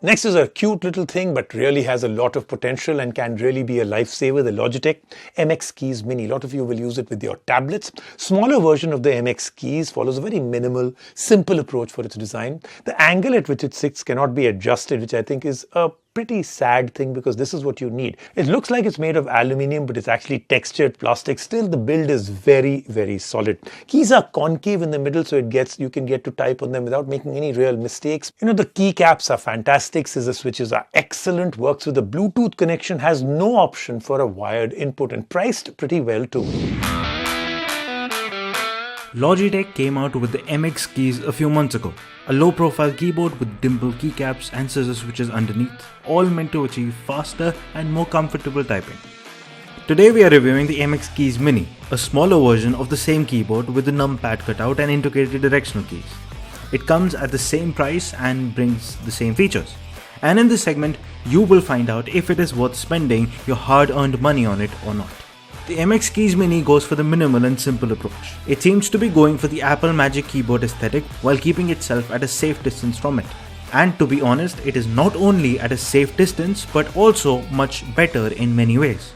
Next is a cute little thing but really has a lot of potential and can really be a lifesaver, the Logitech MX Keys Mini. A lot of you will use it with your tablets. Smaller version of the MX Keys follows a very minimal, simple approach for its design. The angle at which it sits cannot be adjusted, which I think is a pretty sad thing because this is what you need. It looks like it's made of aluminium, but it's actually textured plastic. Still, the build is very, very solid. Keys are concave in the middle, so you can get to type on them without making any real mistakes. The keycaps are fantastic. Scissor switches are excellent. Works with a Bluetooth connection. Has no option for a wired input and priced pretty well too. Logitech came out with the MX Keys a few months ago. A low-profile keyboard with dimple keycaps and scissor switches underneath, all meant to achieve faster and more comfortable typing. Today we are reviewing the MX Keys Mini, a smaller version of the same keyboard with the NUMPAD cutout and integrated directional keys. It comes at the same price and brings the same features. And in this segment, you will find out if it is worth spending your hard-earned money on it or not. The MX Keys Mini goes for the minimal and simple approach. It seems to be going for the Apple Magic Keyboard aesthetic while keeping itself at a safe distance from it. And to be honest, it is not only at a safe distance but also much better in many ways.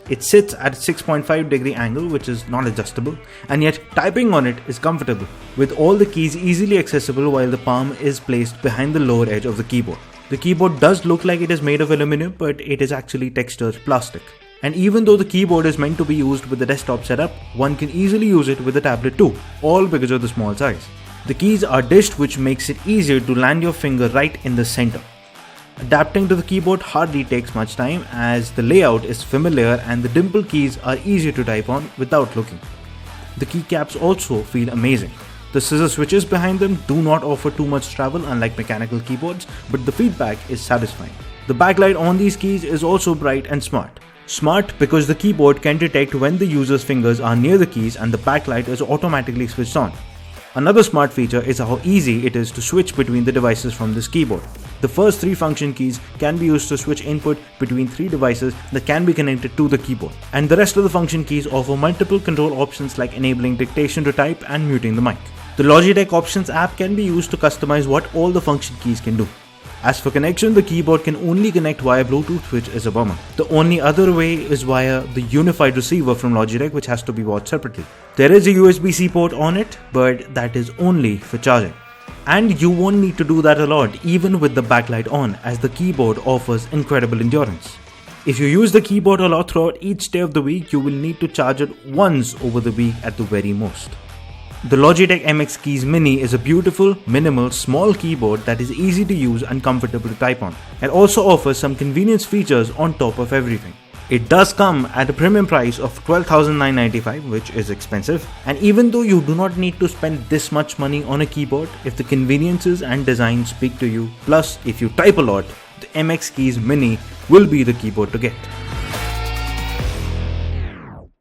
It sits at a 6.5-degree angle, which is not adjustable, and yet typing on it is comfortable, with all the keys easily accessible while the palm is placed behind the lower edge of the keyboard. The keyboard does look like it is made of aluminum, but it is actually textured plastic. And even though the keyboard is meant to be used with the desktop setup, one can easily use it with a tablet too, all because of the small size. The keys are dished, which makes it easier to land your finger right in the center. Adapting to the keyboard hardly takes much time as the layout is familiar and the dimple keys are easier to type on without looking. The keycaps also feel amazing. The scissor switches behind them do not offer too much travel unlike mechanical keyboards, but the feedback is satisfying. The backlight on these keys is also bright and smart. Smart because the keyboard can detect when the user's fingers are near the keys and the backlight is automatically switched on. Another smart feature is how easy it is to switch between the devices from this keyboard. The first 3 function keys can be used to switch input between 3 devices that can be connected to the keyboard. And the rest of the function keys offer multiple control options like enabling dictation to type and muting the mic. The Logitech Options app can be used to customize what all the function keys can do. As for connection, the keyboard can only connect via Bluetooth, which is a bummer. The only other way is via the unified receiver from Logitech, which has to be bought separately. There is a USB-C port on it, but that is only for charging. And you won't need to do that a lot even with the backlight on, as the keyboard offers incredible endurance. If you use the keyboard a lot throughout each day of the week, you will need to charge it once over the week at the very most. The Logitech MX Keys Mini is a beautiful, minimal, small keyboard that is easy to use and comfortable to type on. It also offers some convenience features on top of everything. It does come at a premium price of $12,995, which is expensive. And even though you do not need to spend this much money on a keyboard, if the conveniences and design speak to you, plus if you type a lot, the MX Keys Mini will be the keyboard to get.